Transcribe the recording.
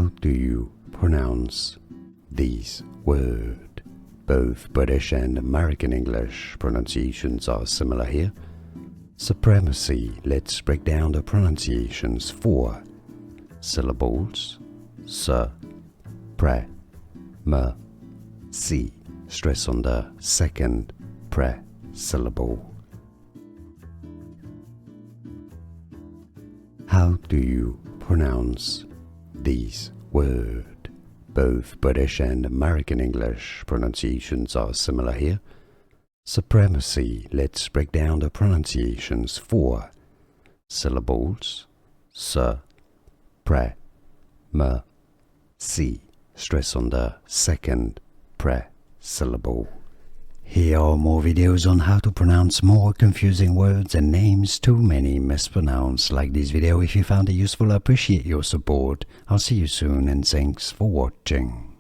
How do you pronounce these words? Both British and American English pronunciations are similar here. Supremacy. Let's break down the pronunciations for syllables. Si. Stress on the second syllable. How do you pronounce these words? Both British and American English pronunciations are similar here. Supremacy. Let's break down the pronunciations for syllables. Si. Stress on the second syllable. Here are more videos on how to pronounce more confusing words and names too many mispronounced. Like this video if you found it useful. I appreciate your support. I'll see you soon and thanks for watching.